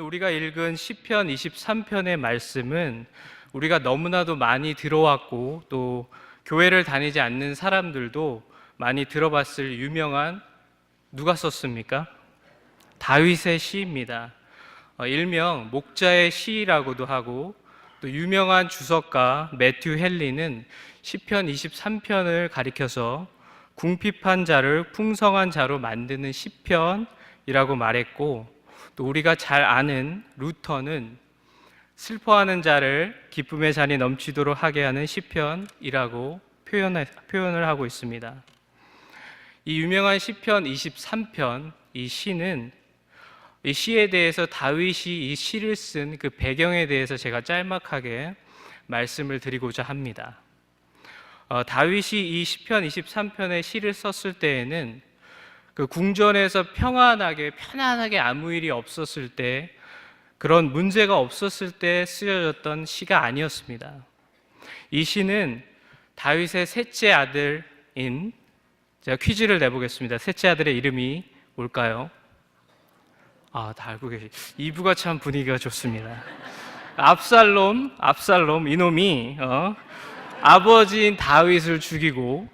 오늘 우리가 읽은 시편 23편의 말씀은 우리가 너무나도 많이 들어왔고 또 교회를 다니지 않는 사람들도 많이 들어봤을 유명한, 누가 썼습니까? 다윗의 시입니다. 일명 목자의 시라고도 하고, 또 유명한 주석가 매튜 헨리는 시편 23편을 가리켜서 궁핍한 자를 풍성한 자로 만드는 시편이라고 말했고, 또 우리가 잘 아는 루터는 슬퍼하는 자를 기쁨의 잔이 넘치도록 하게 하는 시편이라고 표현을 하고 있습니다. 이 유명한 시편 23편, 이 시는, 이 시에 대해서 다윗이 이 시를 쓴 그 배경에 대해서 제가 짤막하게 말씀을 드리고자 합니다. 다윗이 이 시편 23편의 시를 썼을 때에는 그 궁전에서 편안하게 아무 일이 없었을 때, 그런 문제가 없었을 때 쓰여졌던 시가 아니었습니다. 이 시는 다윗의 셋째 아들인, 제가 퀴즈를 내보겠습니다. 셋째 아들의 이름이 뭘까요? 다 알고 계시. 2부가 참 분위기가 좋습니다. 압살롬 이놈이 아버지인 다윗을 죽이고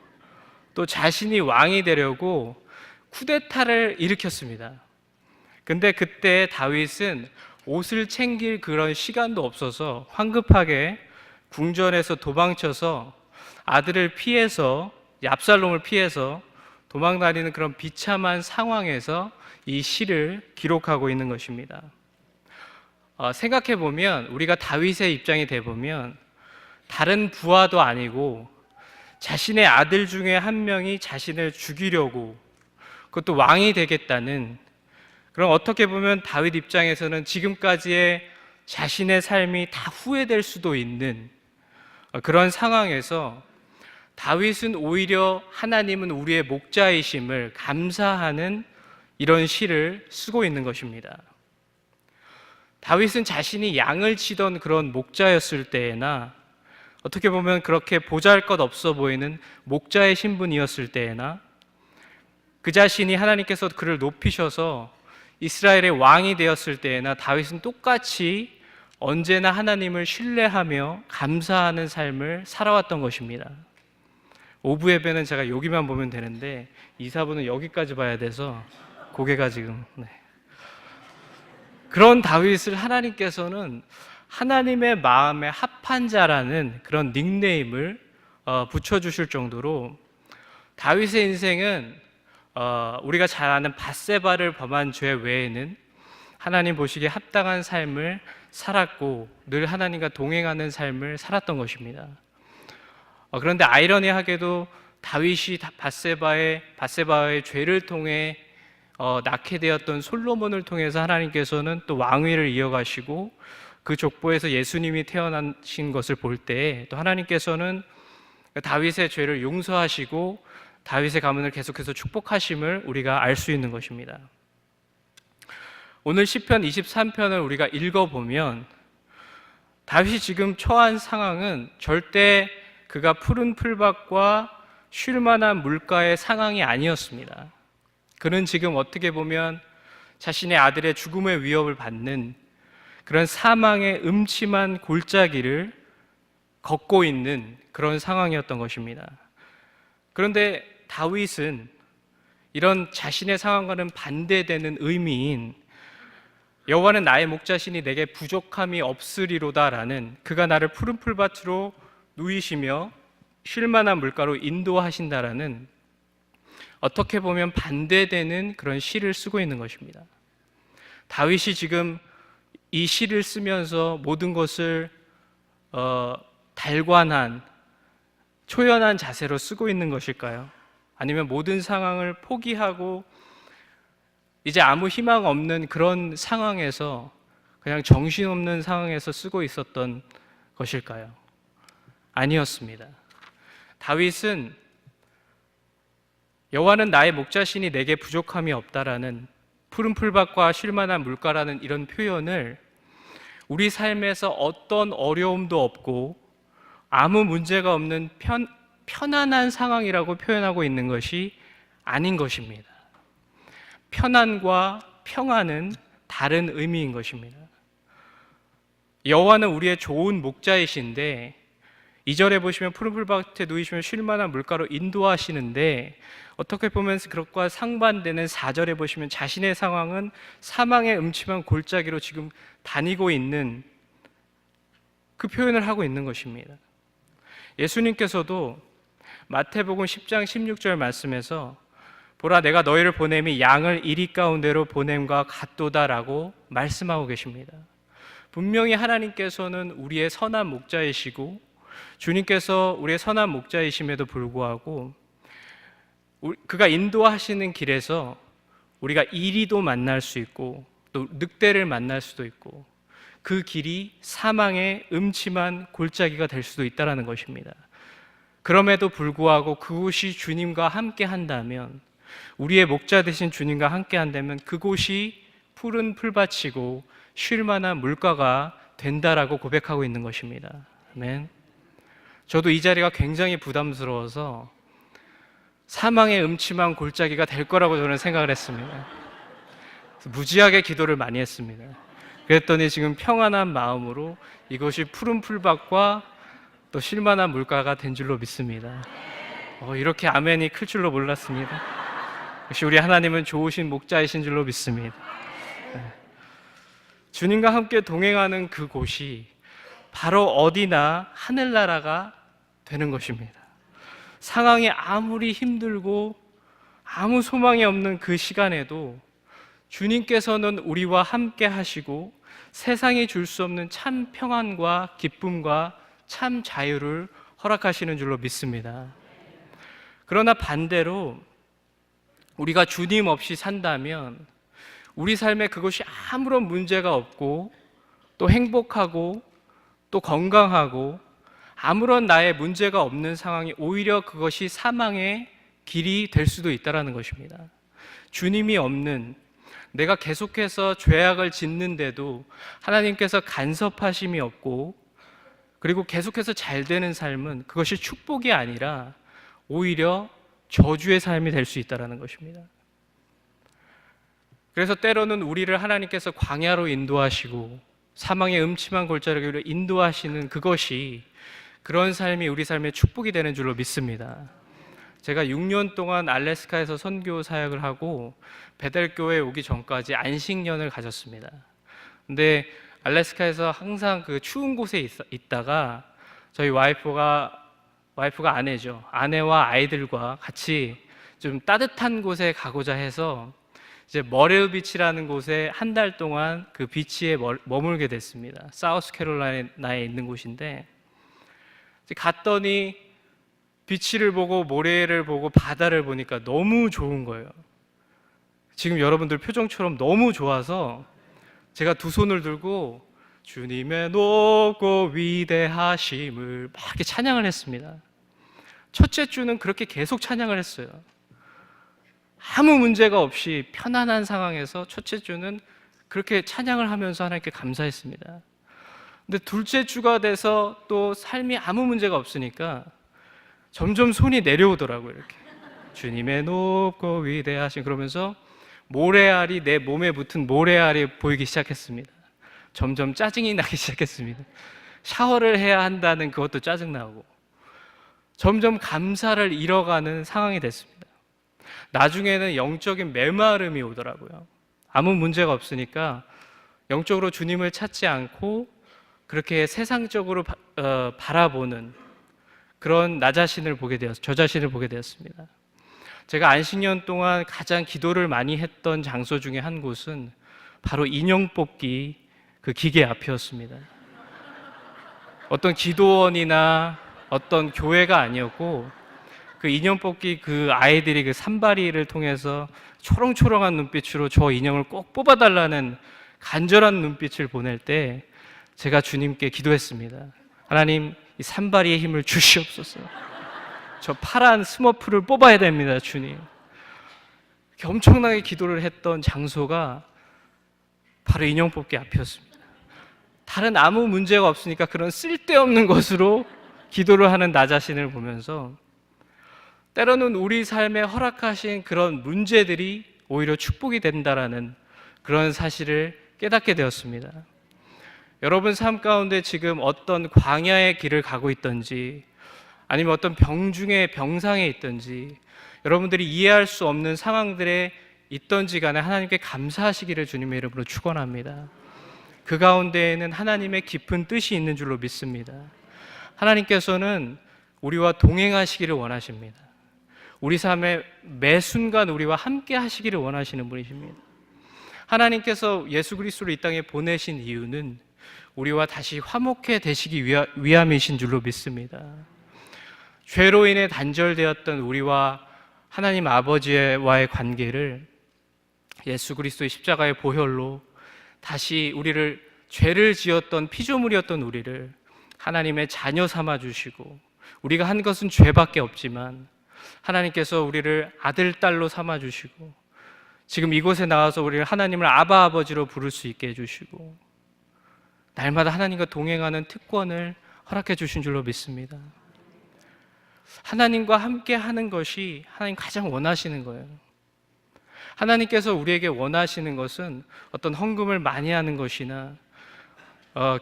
또 자신이 왕이 되려고 쿠데타를 일으켰습니다. 근데 그때 다윗은 옷을 챙길 그런 시간도 없어서 황급하게 궁전에서 도망쳐서 아들을 피해서, 압살롬을 피해서 도망다니는 그런 비참한 상황에서 이 시를 기록하고 있는 것입니다. 생각해 보면, 우리가 다윗의 입장이 돼 보면 다른 부하도 아니고 자신의 아들 중에 한 명이 자신을 죽이려고, 그것도 왕이 되겠다는, 그럼 어떻게 보면 다윗 입장에서는 지금까지의 자신의 삶이 다 후회될 수도 있는 그런 상황에서 다윗은 오히려 하나님은 우리의 목자이심을 감사하는 이런 시를 쓰고 있는 것입니다. 다윗은 자신이 양을 치던 그런 목자였을 때에나, 어떻게 보면 그렇게 보잘것없어 보이는 목자의 신분이었을 때에나, 그 자신이 하나님께서 그를 높이셔서 이스라엘의 왕이 되었을 때에나 다윗은 똑같이 언제나 하나님을 신뢰하며 감사하는 삶을 살아왔던 것입니다. 오부 예배는 제가 여기만 보면 되는데 2, 4부는 여기까지 봐야 돼서 고개가 지금 그런 다윗을 하나님께서는 하나님의 마음에 합한 자라는 그런 닉네임을 붙여주실 정도로 다윗의 인생은 우리가 잘 아는 밧세바를 범한 죄 외에는 하나님 보시기에 합당한 삶을 살았고 늘 하나님과 동행하는 삶을 살았던 것입니다. 그런데 아이러니하게도 다윗이 밧세바의 죄를 통해 낳게 되었던 솔로몬을 통해서 하나님께서는 또 왕위를 이어가시고 그 족보에서 예수님이 태어나신 것을 볼 때 또 하나님께서는 다윗의 죄를 용서하시고 다윗의 가문을 계속해서 축복하심을 우리가 알 수 있는 것입니다. 오늘 시편 23편을 우리가 읽어보면 다윗이 지금 처한 상황은 절대 그가 푸른 풀밭과 쉴 만한 물가의 상황이 아니었습니다. 그는 지금 어떻게 보면 자신의 아들의 죽음의 위협을 받는 그런 사망의 음침한 골짜기를 걷고 있는 그런 상황이었던 것입니다. 그런데 다윗은 이런 자신의 상황과는 반대되는 의미인 여호와는 나의 목자시니 내게 부족함이 없으리로다라는, 그가 나를 푸른 풀밭으로 누이시며 쉴 만한 물가로 인도하신다라는, 어떻게 보면 반대되는 그런 시를 쓰고 있는 것입니다. 다윗이 지금 이 시를 쓰면서 모든 것을 달관한 초연한 자세로 쓰고 있는 것일까요? 아니면 모든 상황을 포기하고 이제 아무 희망 없는 그런 상황에서 그냥 정신없는 상황에서 쓰고 있었던 것일까요? 아니었습니다. 다윗은 여호와는 나의 목자시니 내게 부족함이 없다라는, 푸른 풀밭과 쉴 만한 물가라는 이런 표현을 우리 삶에서 어떤 어려움도 없고 아무 문제가 없는 편안한 상황이라고 표현하고 있는 것이 아닌 것입니다. 편안과 평안은 다른 의미인 것입니다. 여호와는 우리의 좋은 목자이신데 2절에 보시면 푸른 풀밭에 누이시면 쉴 만한 물가로 인도하시는데, 어떻게 보면 그것과 상반되는 4절에 보시면 자신의 상황은 사망의 음침한 골짜기로 지금 다니고 있는 그 표현을 하고 있는 것입니다. 예수님께서도 마태복음 10장 16절 말씀에서 보라 내가 너희를 보냄이 양을 이리 가운데로 보냄과 같도다라고 말씀하고 계십니다. 분명히 하나님께서는 우리의 선한 목자이시고 주님께서 우리의 선한 목자이심에도 불구하고 그가 인도하시는 길에서 우리가 이리도 만날 수 있고 또 늑대를 만날 수도 있고 그 길이 사망의 음침한 골짜기가 될 수도 있다는 것입니다. 그럼에도 불구하고 그곳이 주님과 함께 한다면, 우리의 목자 되신 주님과 함께 한다면 그곳이 푸른 풀밭이고 쉴 만한 물가가 된다라고 고백하고 있는 것입니다. 아멘. 저도 이 자리가 굉장히 부담스러워서 사망의 음침한 골짜기가 될 거라고 저는 생각을 했습니다. 무지하게 기도를 많이 했습니다. 그랬더니 지금 평안한 마음으로 이것이 푸른 풀밭과 또 쉴만한 물가가 된 줄로 믿습니다. 이렇게 아멘이 클 줄로 몰랐습니다. 역시 우리 하나님은 좋으신 목자이신 줄로 믿습니다. 주님과 함께 동행하는 그곳이 바로 어디나 하늘나라가 되는 것입니다. 상황이 아무리 힘들고 아무 소망이 없는 그 시간에도 주님께서는 우리와 함께 하시고 세상이 줄 수 없는 참 평안과 기쁨과 참 자유를 허락하시는 줄로 믿습니다. 그러나 반대로 우리가 주님 없이 산다면 우리 삶에 그것이 아무런 문제가 없고 또 행복하고 또 건강하고 아무런 나의 문제가 없는 상황이 오히려 그것이 사망의 길이 될 수도 있다는 것입니다. 주님이 없는, 내가 계속해서 죄악을 짓는데도 하나님께서 간섭하심이 없고 그리고 계속해서 잘 되는 삶은 그것이 축복이 아니라 오히려 저주의 삶이 될 수 있다는 것입니다. 그래서 때로는 우리를 하나님께서 광야로 인도하시고 사망의 음침한 골짜기로 인도하시는 그것이, 그런 삶이 우리 삶의 축복이 되는 줄로 믿습니다. 제가 6년 동안 알래스카에서 선교 사역을 하고 베델교회에 오기 전까지 안식년을 가졌습니다. 근데 알래스카에서 항상 그 추운 곳에 있다가 저희 와이프가 아내죠. 아내와 아이들과 같이 좀 따뜻한 곳에 가고자 해서 이제 머렐 비치라는 곳에 한 달 동안 그 비치에 머물게 됐습니다. 사우스 캐롤라이나에 있는 곳인데, 갔더니 비치를 보고 모래를 보고 바다를 보니까 너무 좋은 거예요. 지금 여러분들 표정처럼 너무 좋아서 제가 두 손을 들고 주님의 높고 위대하심을 막 이렇게 찬양을 했습니다. 첫째 주는 그렇게 계속 찬양을 했어요. 아무 문제가 없이 편안한 상황에서 첫째 주는 그렇게 찬양을 하면서 하나님께 감사했습니다. 근데 둘째 주가 돼서 또 삶이 아무 문제가 없으니까 점점 손이 내려오더라고요. 이렇게 주님의 높고 위대하신, 그러면서 모래알이, 내 몸에 붙은 모래알이 보이기 시작했습니다. 점점 짜증이 나기 시작했습니다. 샤워를 해야 한다는 그것도 짜증나고 점점 감사를 잃어가는 상황이 됐습니다. 나중에는 영적인 메마름이 오더라고요. 아무 문제가 없으니까 영적으로 주님을 찾지 않고 그렇게 세상적으로 바라보는 그런 저 자신을 보게 되었습니다. 제가 안식년 동안 가장 기도를 많이 했던 장소 중에 한 곳은 바로 인형 뽑기 그 기계 앞이었습니다. 어떤 기도원이나 어떤 교회가 아니었고, 그 인형 뽑기 그 아이들이 그 산발이를 통해서 초롱초롱한 눈빛으로 저 인형을 꼭 뽑아달라는 간절한 눈빛을 보낼 때 제가 주님께 기도했습니다. 하나님, 이 산발이의 힘을 주시옵소서. 저 파란 스머프를 뽑아야 됩니다, 주님. 엄청나게 기도를 했던 장소가 바로 인형 뽑기 앞이었습니다. 다른 아무 문제가 없으니까 그런 쓸데없는 것으로 기도를 하는 나 자신을 보면서 때로는 우리 삶에 허락하신 그런 문제들이 오히려 축복이 된다라는 그런 사실을 깨닫게 되었습니다. 여러분 삶 가운데 지금 어떤 광야의 길을 가고 있든지 아니면 어떤 병중의 병상에 있든지 여러분들이 이해할 수 없는 상황들에 있든지 간에 하나님께 감사하시기를 주님의 이름으로 축원합니다. 그 가운데에는 하나님의 깊은 뜻이 있는 줄로 믿습니다. 하나님께서는 우리와 동행하시기를 원하십니다. 우리 삶의 매 순간 우리와 함께 하시기를 원하시는 분이십니다. 하나님께서 예수 그리스도를 이 땅에 보내신 이유는 우리와 다시 화목해 되시기 위함이신 줄로 믿습니다. 죄로 인해 단절되었던 우리와 하나님 아버지와의 관계를 예수 그리스도의 십자가의 보혈로 다시 우리를 죄를 지었던 피조물이었던 우리를 하나님의 자녀 삼아 주시고 우리가 한 것은 죄밖에 없지만 하나님께서 우리를 아들, 딸로 삼아 주시고 지금 이곳에 나와서 우리를 하나님을 아바 아버지로 부를 수 있게 해주시고 날마다 하나님과 동행하는 특권을 허락해 주신 줄로 믿습니다. 하나님과 함께 하는 것이 하나님 가장 원하시는 거예요. 하나님께서 우리에게 원하시는 것은 어떤 헌금을 많이 하는 것이나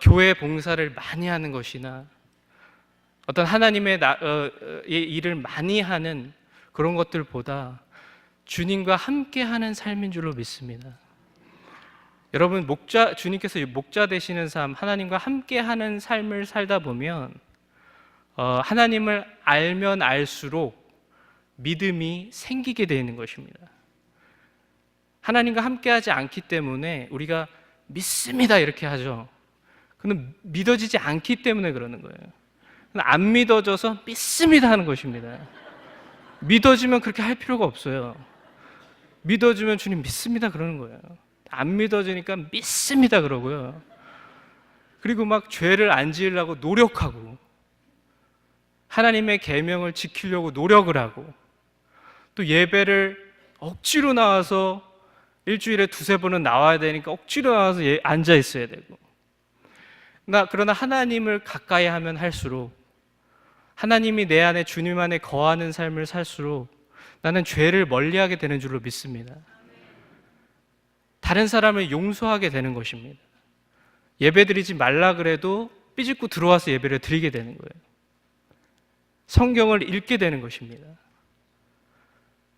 교회 봉사를 많이 하는 것이나 어떤 하나님의 일을 많이 하는 그런 것들보다 주님과 함께 하는 삶인 줄로 믿습니다. 여러분, 주님께서 목자 되시는 삶, 하나님과 함께 하는 삶을 살다 보면 하나님을 알면 알수록 믿음이 생기게 되는 것입니다. 하나님과 함께 하지 않기 때문에 우리가 믿습니다 이렇게 하죠. 그는 믿어지지 않기 때문에 그러는 거예요. 안 믿어져서 믿습니다 하는 것입니다. 믿어지면 그렇게 할 필요가 없어요. 믿어지면 주님 믿습니다 그러는 거예요. 안 믿어지니까 믿습니다 그러고요. 그리고 막 죄를 안 지으려고 노력하고 하나님의 계명을 지키려고 노력을 하고 또 예배를 억지로 나와서 일주일에 두세 번은 나와야 되니까 억지로 나와서 앉아 있어야 되고 그러나 하나님을 가까이 하면 할수록 하나님이 내 안에 주님 안에 거하는 삶을 살수록 나는 죄를 멀리하게 되는 줄로 믿습니다. 다른 사람을 용서하게 되는 것입니다. 예배드리지 말라 그래도 삐짓고 들어와서 예배를 드리게 되는 거예요. 성경을 읽게 되는 것입니다.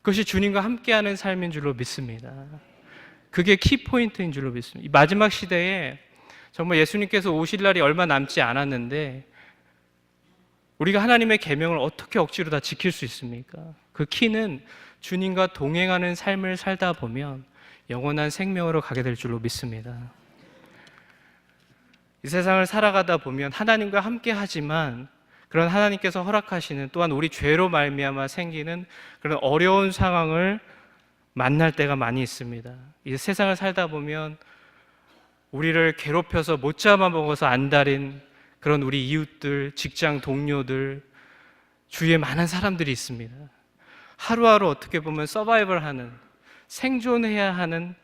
그것이 주님과 함께하는 삶인 줄로 믿습니다. 그게 키포인트인 줄로 믿습니다. 이 마지막 시대에 정말 예수님께서 오실 날이 얼마 남지 않았는데 우리가 하나님의 계명을 어떻게 억지로 다 지킬 수 있습니까? 그 키는 주님과 동행하는 삶을 살다 보면 영원한 생명으로 가게 될 줄로 믿습니다. 이 세상을 살아가다 보면 하나님과 함께 하지만 그런 하나님께서 허락하시는 또한 우리 죄로 말미암아 생기는 그런 어려운 상황을 만날 때가 많이 있습니다. 이 세상을 살다 보면 우리를 괴롭혀서 못 잡아먹어서 안달인 그런 우리 이웃들, 직장 동료들, 주위에 많은 사람들이 있습니다. 하루하루 어떻게 보면 서바이벌하는, 생존해야 하는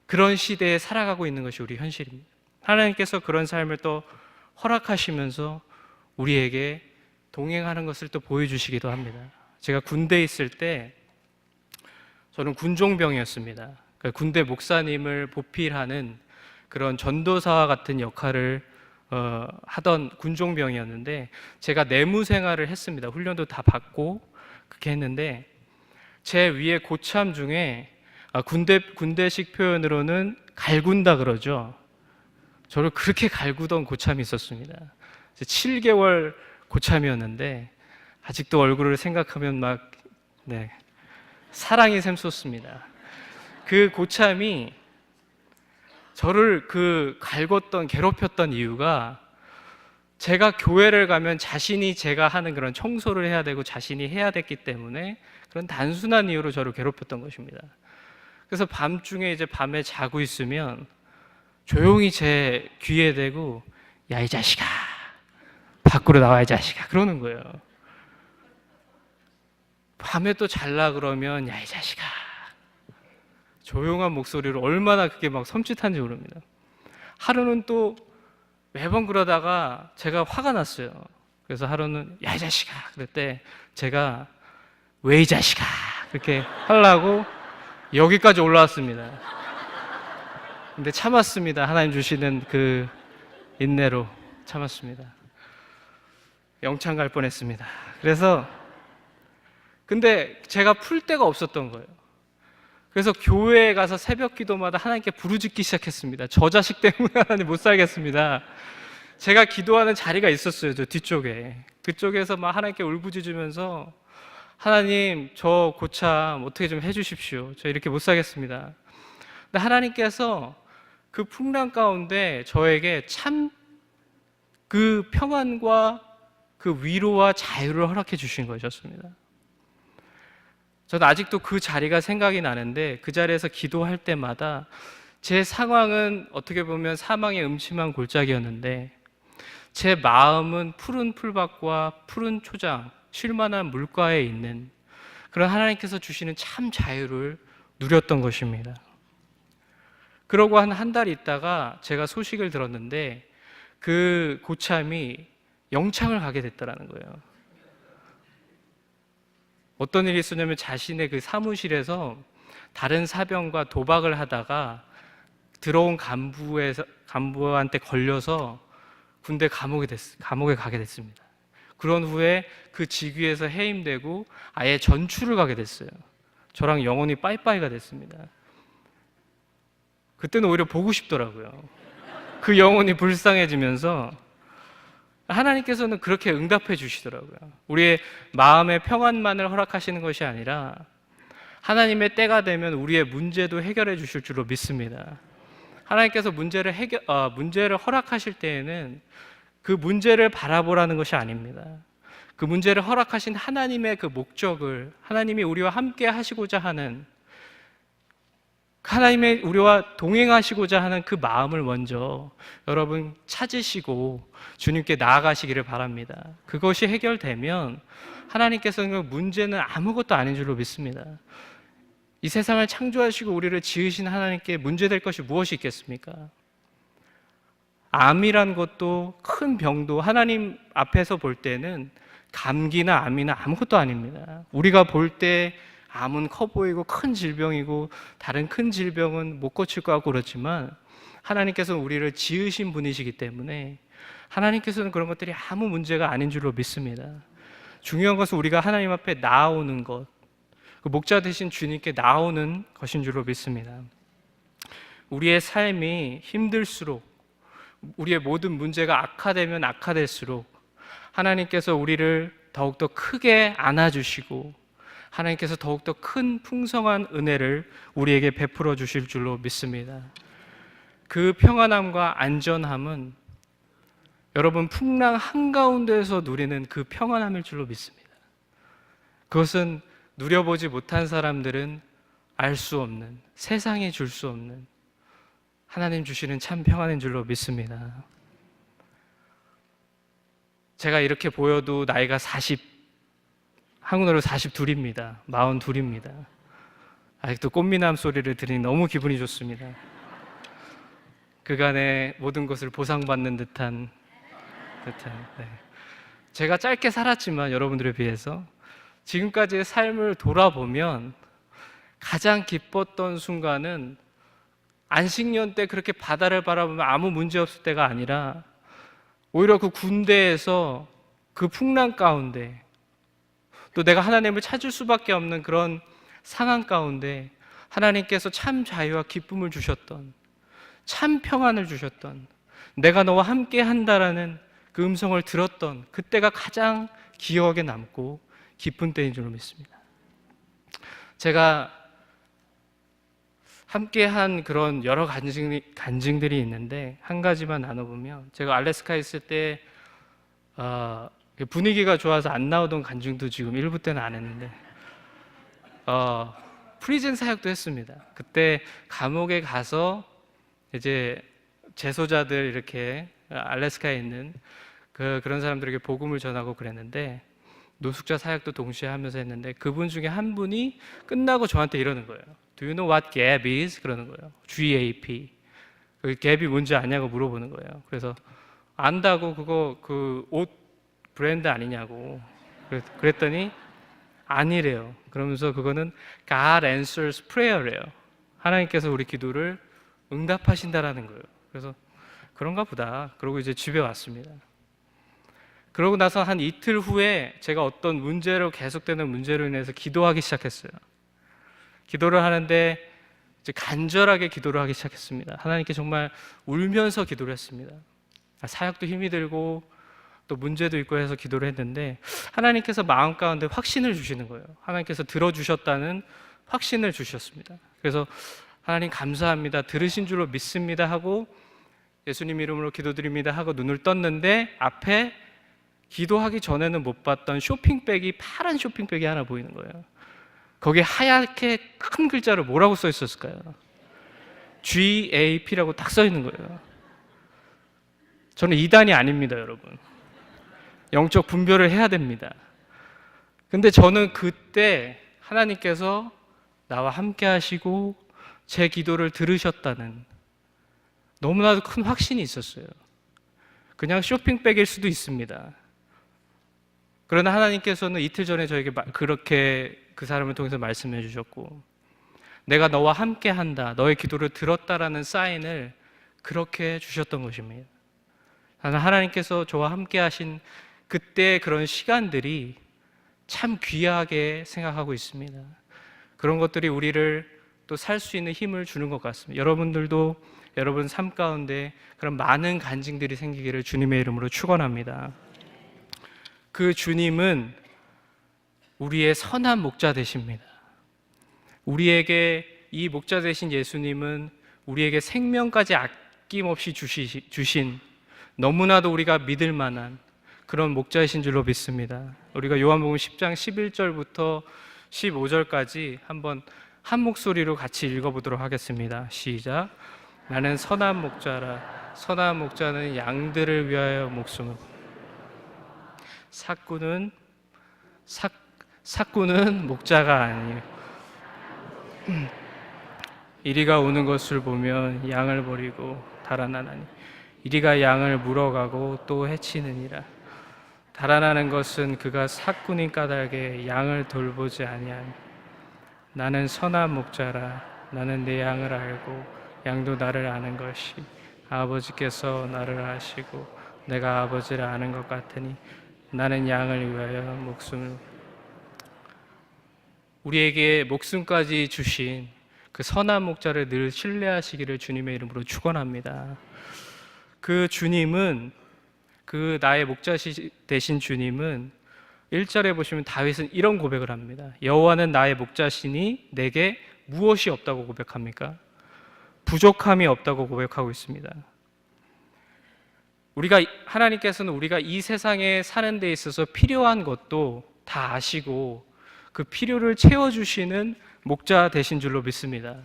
그런 시대에 살아가고 있는 것이 우리 현실입니다. 하나님께서 그런 삶을 또 허락하시면서 우리에게 동행하는 것을 또 보여주시기도 합니다. 제가 군대에 있을 때 저는 군종병이었습니다. 군대 목사님을 보필하는 그런 전도사와 같은 역할을 하던 군종병이었는데 제가 내무 생활을 했습니다. 훈련도 다 받고 그렇게 했는데 제 위에 고참 중에 군대식 표현으로는 갈군다 그러죠. 저를 그렇게 갈구던 고참이 있었습니다. 7개월 고참이었는데 아직도 얼굴을 생각하면 막 사랑이 샘솟습니다. 그 고참이 저를 갈궜던, 괴롭혔던 이유가 제가 교회를 가면 자신이 제가 하는 그런 청소를 해야 되고 자신이 해야 됐기 때문에 그런 단순한 이유로 저를 괴롭혔던 것입니다. 그래서 밤중에 밤에 자고 있으면 조용히 제 귀에 대고 야, 이 자식아, 밖으로 나와 이 자식아 그러는 거예요. 밤에 또 잘라 그러면 야, 이 자식아, 조용한 목소리로 얼마나 그게 막 섬찟한지 모릅니다. 하루는 또 매번 그러다가 제가 화가 났어요. 그래서 하루는 야, 이 자식아 그랬대 제가 왜 이 자식아 그렇게 하려고 여기까지 올라왔습니다. 근데 참았습니다. 하나님 주시는 그 인내로 참았습니다. 영창 갈 뻔했습니다. 그래서 근데 제가 풀 데가 없었던 거예요. 그래서 교회에 가서 새벽 기도마다 하나님께 부르짖기 시작했습니다. 저 자식 때문에 하나님 못 살겠습니다. 제가 기도하는 자리가 있었어요. 저 뒤쪽에. 그쪽에서 막 하나님께 울부짖으면서 하나님 저 고참 어떻게 좀 해주십시오. 저 이렇게 못 살겠습니다. 근데 하나님께서 그 풍랑 가운데 저에게 참 그 평안과 그 위로와 자유를 허락해 주신 것이었습니다. 저는 아직도 그 자리가 생각이 나는데 그 자리에서 기도할 때마다 제 상황은 어떻게 보면 사망의 음침한 골짜기였는데 제 마음은 푸른 풀밭과 푸른 초장, 쉴만한 물가에 있는 그런 하나님께서 주시는 참 자유를 누렸던 것입니다. 그러고 한 달 있다가 제가 소식을 들었는데 그 고참이 영창을 가게 됐더라는 거예요. 어떤 일이 있었냐면 자신의 그 사무실에서 다른 사병과 도박을 하다가 들어온 간부한테 걸려서 군대 감옥에 가게 됐습니다. 그런 후에 그 직위에서 해임되고 아예 전출을 가게 됐어요. 저랑 영혼이 빠이빠이가 됐습니다. 그때는 오히려 보고 싶더라고요. 그 영혼이 불쌍해지면서 하나님께서는 그렇게 응답해 주시더라고요. 우리의 마음의 평안만을 허락하시는 것이 아니라 하나님의 때가 되면 우리의 문제도 해결해 주실 줄로 믿습니다. 하나님께서 문제를 허락하실 때에는 그 문제를 바라보라는 것이 아닙니다. 그 문제를 허락하신 하나님의 그 목적을 하나님이 우리와 함께 하시고자 하는 하나님의 우리와 동행하시고자 하는 그 마음을 먼저 여러분 찾으시고 주님께 나아가시기를 바랍니다. 그것이 해결되면 하나님께서는 그 문제는 아무것도 아닌 줄로 믿습니다. 이 세상을 창조하시고 우리를 지으신 하나님께 문제될 것이 무엇이 있겠습니까? 암이란 것도 큰 병도 하나님 앞에서 볼 때는 감기나 암이나 아무것도 아닙니다. 우리가 볼 때 암은 커 보이고 큰 질병이고 다른 큰 질병은 못 고칠 것 같고 그렇지만 하나님께서는 우리를 지으신 분이시기 때문에 하나님께서는 그런 것들이 아무 문제가 아닌 줄로 믿습니다. 중요한 것은 우리가 하나님 앞에 나아오는 것, 그 목자 되신 주님께 나아오는 것인 줄로 믿습니다. 우리의 삶이 힘들수록 우리의 모든 문제가 악화되면 악화될수록 하나님께서 우리를 더욱더 크게 안아주시고 하나님께서 더욱더 큰 풍성한 은혜를 우리에게 베풀어 주실 줄로 믿습니다. 그 평안함과 안전함은 여러분 풍랑 한가운데에서 누리는 그 평안함일 줄로 믿습니다. 그것은 누려보지 못한 사람들은 알 수 없는, 세상이 줄 수 없는 하나님 주시는 참 평안인 줄로 믿습니다. 제가 이렇게 보여도 나이가 한국으로 42입니다. 42입니다. 아직도 꽃미남 소리를 들으니 너무 기분이 좋습니다. 그간의 모든 것을 보상받는 듯한 네. 제가 짧게 살았지만 여러분들에 비해서 지금까지의 삶을 돌아보면 가장 기뻤던 순간은 안식년 때 그렇게 바다를 바라보면 아무 문제 없을 때가 아니라 오히려 그 군대에서 그 풍랑 가운데 또 내가 하나님을 찾을 수밖에 없는 그런 상황 가운데 하나님께서 참 자유와 기쁨을 주셨던, 참 평안을 주셨던, 내가 너와 함께 한다라는 그 음성을 들었던 그때가 가장 기억에 남고 기쁜 때인 줄 믿습니다. 제가 함께 한 그런 여러 간증들이 있는데 한 가지만 나눠보면, 제가 알래스카에 있을 때 분위기가 좋아서 안 나오던 간증도 지금 일부 때는 안 했는데 프리즌 사역도 했습니다. 그때 감옥에 가서 이제 재소자들 이렇게 알래스카에 있는 그런 사람들에게 복음을 전하고 그랬는데 노숙자 사역도 동시에 하면서 했는데 그분 중에 한 분이 끝나고 저한테 이러는 거예요. Do you know what gap is? 그러는 거예요. GAP. 그 갭이 뭔지 아냐고 물어보는 거예요. 그래서 안다고 그거 그 옷 브랜드 아니냐고 그랬더니 아니래요. 그러면서 그거는 God answers prayer래요. 하나님께서 우리 기도를 응답하신다라는 거예요. 그래서 그런가 보다. 그러고 이제 집에 왔습니다. 그러고 나서 한 이틀 후에 제가 어떤 문제로 계속되는 문제로 인해서 기도하기 시작했어요. 기도를 하는데 이제 간절하게 기도를 하기 시작했습니다. 하나님께 정말 울면서 기도를 했습니다. 사역도 힘이 들고 또 문제도 있고 해서 기도를 했는데 하나님께서 마음 가운데 확신을 주시는 거예요. 하나님께서 들어주셨다는 확신을 주셨습니다. 그래서 하나님 감사합니다, 들으신 줄로 믿습니다 하고 예수님 이름으로 기도드립니다 하고 눈을 떴는데 앞에 기도하기 전에는 못 봤던 쇼핑백이, 파란 쇼핑백이 하나 보이는 거예요. 거기에 하얗게 큰 글자로 뭐라고 써 있었을까요? GAP라고 딱 써 있는 거예요. 저는 이단이 아닙니다, 여러분. 영적 분별을 해야 됩니다. 근데 저는 그때 하나님께서 나와 함께 하시고 제 기도를 들으셨다는 너무나도 큰 확신이 있었어요. 그냥 쇼핑백일 수도 있습니다. 그러나 하나님께서는 이틀 전에 저에게 그렇게 그 사람을 통해서 말씀해 주셨고, 내가 너와 함께 한다, 너의 기도를 들었다라는 사인을 그렇게 주셨던 것입니다. 하나님께서 저와 함께 하신 그때 그런 시간들이 참 귀하게 생각하고 있습니다. 그런 것들이 우리를 또 살 수 있는 힘을 주는 것 같습니다. 여러분들도 여러분 삶 가운데 그런 많은 간증들이 생기기를 주님의 이름으로 축원합니다. 그 주님은 우리의 선한 목자 되십니다. 우리에게 이 목자 되신 예수님은 우리에게 생명까지 아낌없이 주신 너무나도 우리가 믿을 만한 그런 목자이신 줄로 믿습니다. 우리가 요한복음 10장 11절부터 15절까지 한번 한 목소리로 같이 읽어보도록 하겠습니다. 시작. 나는 선한 목자라. 선한 목자는 양들을 위하여 목숨을. 삭구는 목자가 아니에요. 이리가 오는 것을 보면 양을 버리고 달아나나니 이리가 양을 물어가고 또 해치느니라. 달아나는 것은 그가 삭군인 까닭에 양을 돌보지 아니하니 나는 선한 목자라. 나는 내 양을 알고 양도 나를 아는 것이 아버지께서 나를 아시고 내가 아버지를 아는 것 같으니 나는 양을 위하여 목숨을. 우리에게 목숨까지 주신 그 선한 목자를 늘 신뢰하시기를 주님의 이름으로 축원합니다. 그 주님은, 그 나의 목자 되신 주님은 1절에 보시면 다윗은 이런 고백을 합니다. 여호와는 나의 목자시니 내게 무엇이 없다고 고백합니까? 부족함이 없다고 고백하고 있습니다. 하나님께서는 우리가 이 세상에 사는 데 있어서 필요한 것도 다 아시고 그 필요를 채워주시는 목자 되신 줄로 믿습니다.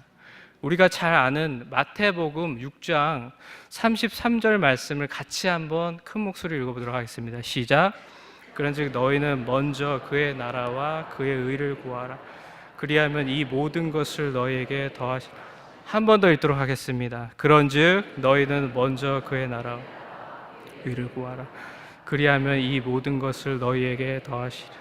우리가 잘 아는 마태복음 6장 33절 말씀을 같이 한번 큰 목소리로 읽어보도록 하겠습니다. 시작. 그런즉 너희는 먼저 그의 나라와 그의 의를 구하라. 그리하면 이 모든 것을 너희에게 더하시. 한 번 더 읽도록 하겠습니다. 그런즉 너희는 먼저 그의 나라와 의를 구하라. 그리하면 이 모든 것을 너희에게 더하시리라.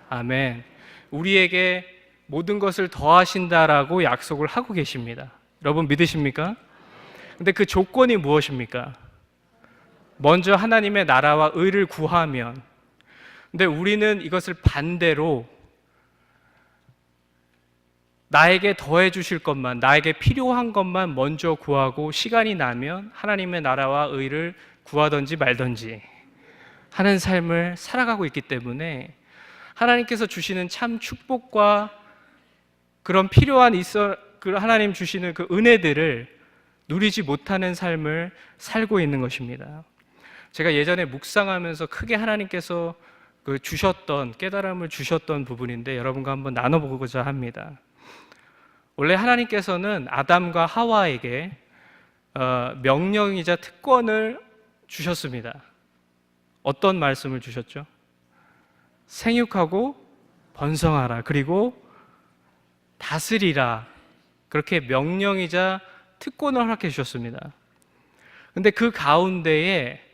아멘. 우리에게 모든 것을 더하신다라고 약속을 하고 계십니다. 여러분 믿으십니까? 근데 그 조건이 무엇입니까? 먼저 하나님의 나라와 의를 구하면. 근데 우리는 이것을 반대로 나에게 더해 주실 것만, 나에게 필요한 것만 먼저 구하고 시간이 나면 하나님의 나라와 의를 구하든지 말든지 하는 삶을 살아가고 있기 때문에 하나님께서 주시는 참 축복과 그런 필요한 하나님 주시는 그 은혜들을 누리지 못하는 삶을 살고 있는 것입니다. 제가 예전에 묵상하면서 크게 하나님께서 주셨던 깨달음을 주셨던 부분인데 여러분과 한번 나눠보고자 합니다. 원래 하나님께서는 아담과 하와에게 명령이자 특권을 주셨습니다. 어떤 말씀을 주셨죠? 생육하고 번성하라, 그리고 다스리라, 그렇게 명령이자 특권을 허락해 주셨습니다. 근데 그 가운데에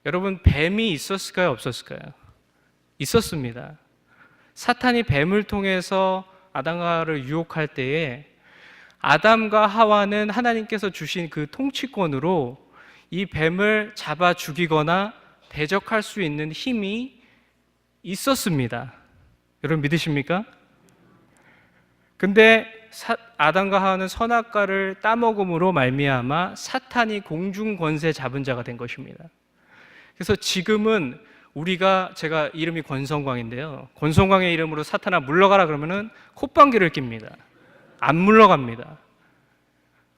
여러분 뱀이 있었을까요? 없었을까요? 있었습니다. 사탄이 뱀을 통해서 아담과 하와를 유혹할 때에 아담과 하와는 하나님께서 주신 그 통치권으로 이 뱀을 잡아 죽이거나 대적할 수 있는 힘이 있었습니다. 여러분 믿으십니까? 근데 아담과 하와는 선악과를 따먹음으로 말미암아 사탄이 공중 권세 잡은 자가 된 것입니다. 그래서 지금은 제가 이름이 권성광인데요. 권성광의 이름으로 사탄아 물러가라 그러면은 콧방귀를 낍니다. 안 물러갑니다.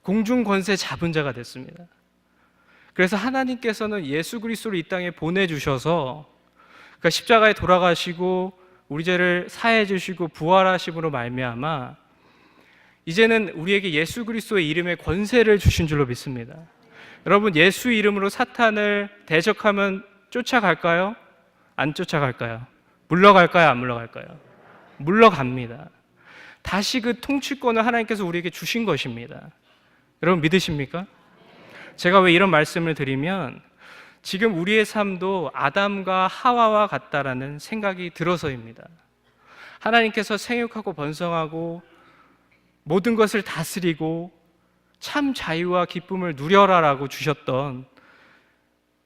공중 권세 잡은 자가 됐습니다. 그래서 하나님께서는 예수 그리스도를 이 땅에 보내주셔서 그러니까 십자가에 돌아가시고 우리 죄를 사해 주시고 부활하심으로 말미암아 이제는 우리에게 예수 그리스도의 이름의 권세를 주신 줄로 믿습니다. 여러분 예수 이름으로 사탄을 대적하면 쫓아갈까요? 안 쫓아갈까요? 물러갈까요? 안 물러갈까요? 물러갑니다. 다시 그 통치권을 하나님께서 우리에게 주신 것입니다. 여러분 믿으십니까? 제가 왜 이런 말씀을 드리면 지금 우리의 삶도 아담과 하와와 같다라는 생각이 들어서입니다. 하나님께서 생육하고 번성하고 모든 것을 다스리고 참 자유와 기쁨을 누려라라고 주셨던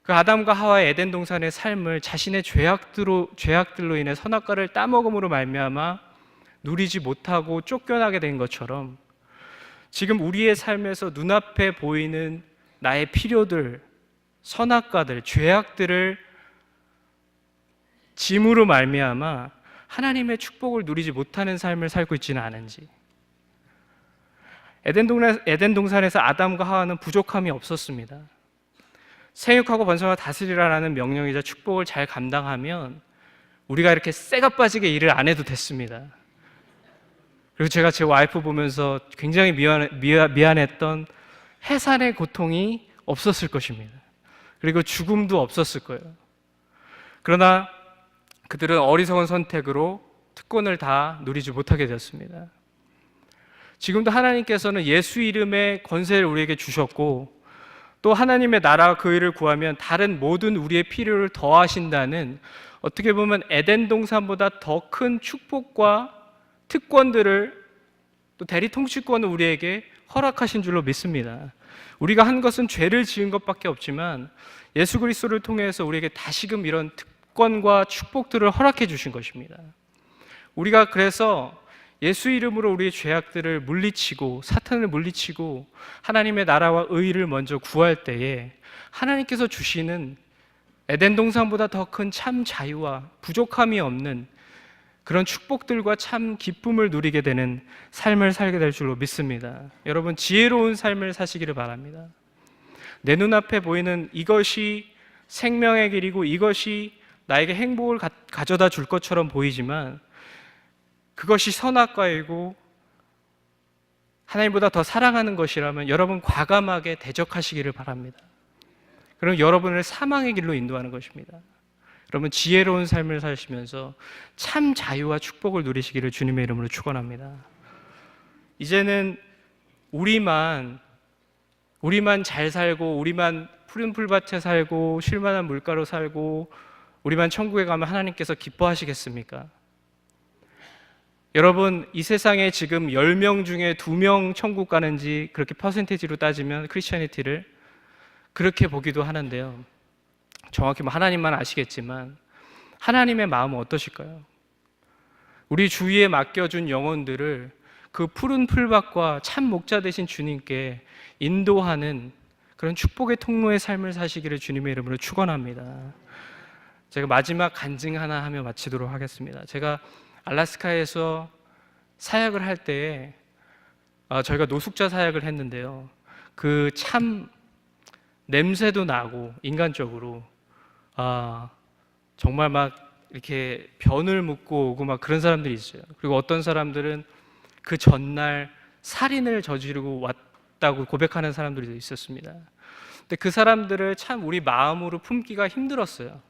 그 아담과 하와의 에덴 동산의 삶을 자신의 죄악들로 인해 선악과를 따먹음으로 말미암아 누리지 못하고 쫓겨나게 된 것처럼 지금 우리의 삶에서 눈앞에 보이는 나의 필요들, 선악과들, 죄악들을 짐으로 말미암아 하나님의 축복을 누리지 못하는 삶을 살고 있지는 않은지. 에덴 동산에서 아담과 하와는 부족함이 없었습니다. 생육하고 번성하고 다스리라라는 명령이자 축복을 잘 감당하면 우리가 이렇게 쇠가 빠지게 일을 안 해도 됐습니다. 그리고 제가 제 와이프 보면서 굉장히 미안했던 해산의 고통이 없었을 것입니다. 그리고 죽음도 없었을 거예요. 그러나 그들은 어리석은 선택으로 특권을 다 누리지 못하게 되었습니다. 지금도 하나님께서는 예수 이름의 권세를 우리에게 주셨고 또 하나님의 나라와 그 일을 구하면 다른 모든 우리의 필요를 더하신다는 어떻게 보면 에덴 동산보다 더 큰 축복과 특권들을 또 대리 통치권을 우리에게 허락하신 줄로 믿습니다. 우리가 한 것은 죄를 지은 것밖에 없지만 예수 그리스도를 통해서 우리에게 다시금 이런 특권과 축복들을 허락해 주신 것입니다. 우리가 그래서 예수 이름으로 우리의 죄악들을 물리치고 사탄을 물리치고 하나님의 나라와 의를 먼저 구할 때에 하나님께서 주시는 에덴 동산보다 더 큰 참 자유와 부족함이 없는 그런 축복들과 참 기쁨을 누리게 되는 삶을 살게 될 줄로 믿습니다. 여러분 지혜로운 삶을 사시기를 바랍니다. 내 눈앞에 보이는 이것이 생명의 길이고 이것이 나에게 행복을 가져다 줄 것처럼 보이지만 그것이 선악과이고 하나님보다 더 사랑하는 것이라면 여러분 과감하게 대적하시기를 바랍니다. 그럼 여러분을 사망의 길로 인도하는 것입니다. 여러분 지혜로운 삶을 사시면서 참 자유와 축복을 누리시기를 주님의 이름으로 축원합니다. 이제는 우리만 잘 살고 우리만 푸른 풀밭에 살고 쉴만한 물가로 살고 우리만 천국에 가면 하나님께서 기뻐하시겠습니까? 여러분 이 세상에 지금 10명 중에 2명 천국 가는지 그렇게 퍼센테이지로 따지면 크리스천리티를 그렇게 보기도 하는데요. 정확히 하나님만 아시겠지만 하나님의 마음은 어떠실까요? 우리 주위에 맡겨준 영혼들을 그 푸른 풀밭과 참 목자 되신 주님께 인도하는 그런 축복의 통로의 삶을 사시기를 주님의 이름으로 축원합니다. 제가 마지막 간증 하나 하며 마치도록 하겠습니다. 제가 알래스카에서 사역을 할 때에 저희가 노숙자 사역을 했는데요. 그 참 냄새도 나고 인간적으로 정말 막 이렇게 변을 묻고 오고 막 그런 사람들이 있어요. 그리고 어떤 사람들은 그 전날 살인을 저지르고 왔다고 고백하는 사람들이 있었습니다. 근데 그 사람들을 참 우리 마음으로 품기가 힘들었어요.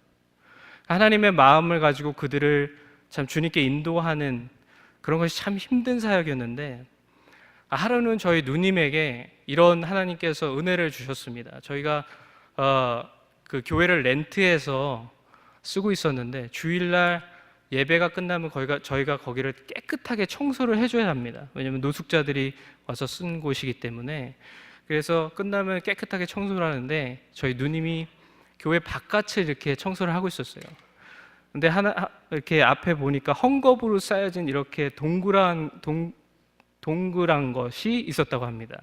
하나님의 마음을 가지고 그들을 참 주님께 인도하는 그런 것이 참 힘든 사역이었는데 하루는 저희 누님에게 이런 하나님께서 은혜를 주셨습니다. 저희가 그 교회를 렌트해서 쓰고 있었는데 주일날 예배가 끝나면 저희가 거기를 깨끗하게 청소를 해줘야 합니다. 왜냐하면 노숙자들이 와서 쓴 곳이기 때문에 그래서 끝나면 깨끗하게 청소를 하는데 저희 누님이 교회 바깥을 이렇게 청소를 하고 있었어요. 근데 이렇게 앞에 보니까 헝겊으로 쌓여진 이렇게 동그란 것이 있었다고 합니다.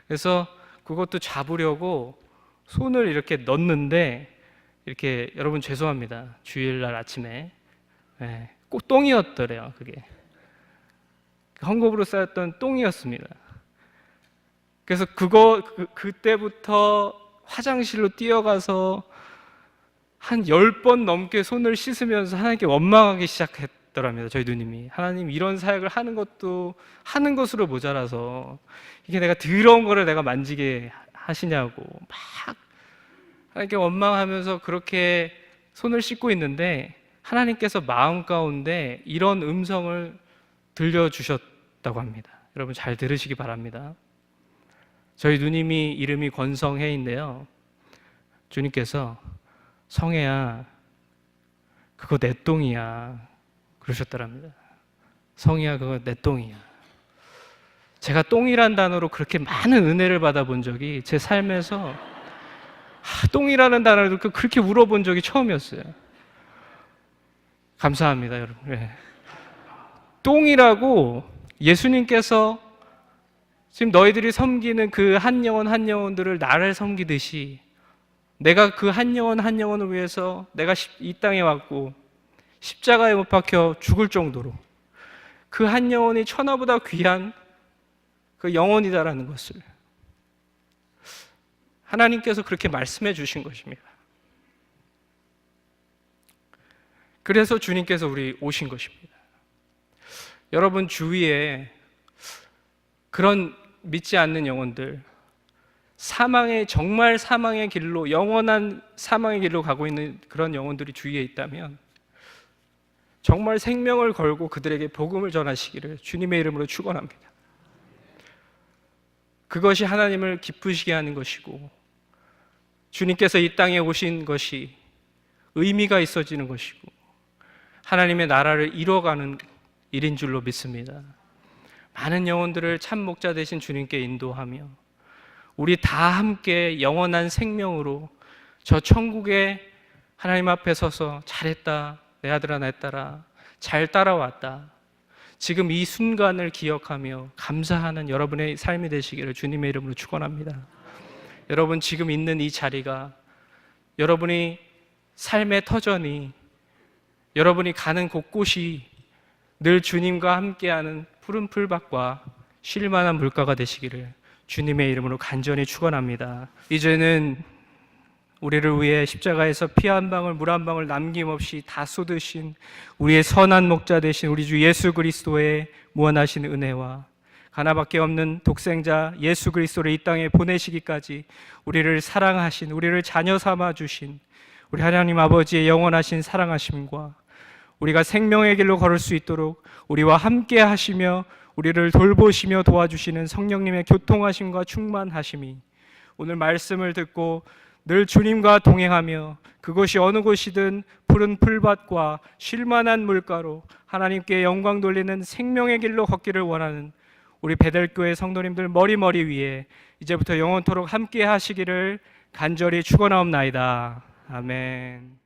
그래서 그것도 잡으려고 손을 이렇게 넣는데, 이렇게, 여러분 죄송합니다, 주일날 아침에 꼭 똥이었더래요. 그게 헝겊으로 쌓였던 똥이었습니다. 그래서 그때부터 화장실로 뛰어가서 한 10번 넘게 손을 씻으면서 하나님께 원망하기 시작했더랍니다. 저희 누님이, 하나님, 이런 사역을 하는 것도 하는 것으로 모자라서 이게 내가 더러운 거를 내가 만지게 하시냐고 막 하나님께 원망하면서 그렇게 손을 씻고 있는데, 하나님께서 마음 가운데 이런 음성을 들려주셨다고 합니다. 여러분 잘 들으시기 바랍니다. 저희 누님이 이름이 권성혜인데요, 주님께서 성혜야, 그거 내 똥이야 그러셨더랍니다. 성희야, 그거 내 똥이야. 제가 똥이란 단어로 그렇게 많은 은혜를 받아본 적이 제 삶에서 똥이라는 단어를 그렇게 울어본 적이 처음이었어요. 감사합니다, 여러분. 네. 똥이라고 예수님께서 지금 너희들이 섬기는 그 한 영혼 한 영혼들을 나를 섬기듯이 내가 그 한 영혼 한 영혼을 위해서 내가 이 땅에 왔고 십자가에 못 박혀 죽을 정도로 그 한 영혼이 천하보다 귀한 그 영혼이다라는 것을 하나님께서 그렇게 말씀해 주신 것입니다. 그래서 주님께서 우리 오신 것입니다. 여러분 주위에 그런 믿지 않는 영혼들, 정말 사망의 길로, 영원한 사망의 길로 가고 있는 그런 영혼들이 주위에 있다면 정말 생명을 걸고 그들에게 복음을 전하시기를 주님의 이름으로 축원합니다. 그것이 하나님을 기쁘시게 하는 것이고, 주님께서 이 땅에 오신 것이 의미가 있어지는 것이고, 하나님의 나라를 이뤄가는 일인 줄로 믿습니다. 많은 영혼들을 참 목자 되신 주님께 인도하며 우리 다 함께 영원한 생명으로 저 천국에 하나님 앞에 서서 잘했다, 내 아들아 내 딸아, 잘 따라왔다, 지금 이 순간을 기억하며 감사하는 여러분의 삶이 되시기를 주님의 이름으로 축원합니다. 여러분 지금 있는 이 자리가, 여러분이 삶의 터전이, 여러분이 가는 곳곳이 늘 주님과 함께하는 푸른 풀밭과 쉴 만한 물가가 되시기를 주님의 이름으로 간절히 축원합니다. 이제는 우리를 위해 십자가에서 피 한 방울 물 한 방울 남김없이 다 쏟으신 우리의 선한 목자 되신 우리 주 예수 그리스도의 무한하신 은혜와 하나밖에 없는 독생자 예수 그리스도를 이 땅에 보내시기까지 우리를 사랑하신, 우리를 자녀 삼아 주신 우리 하나님 아버지의 영원하신 사랑하심과 우리가 생명의 길로 걸을 수 있도록 우리와 함께 하시며 우리를 돌보시며 도와주시는 성령님의 교통하심과 충만하심이 오늘 말씀을 듣고 늘 주님과 동행하며 그것이 어느 곳이든 푸른 풀밭과 쉴만한 물가로 하나님께 영광 돌리는 생명의 길로 걷기를 원하는 우리 베델교회 성도님들 머리 위에 이제부터 영원토록 함께 하시기를 간절히 축원하옵나이다. 아멘.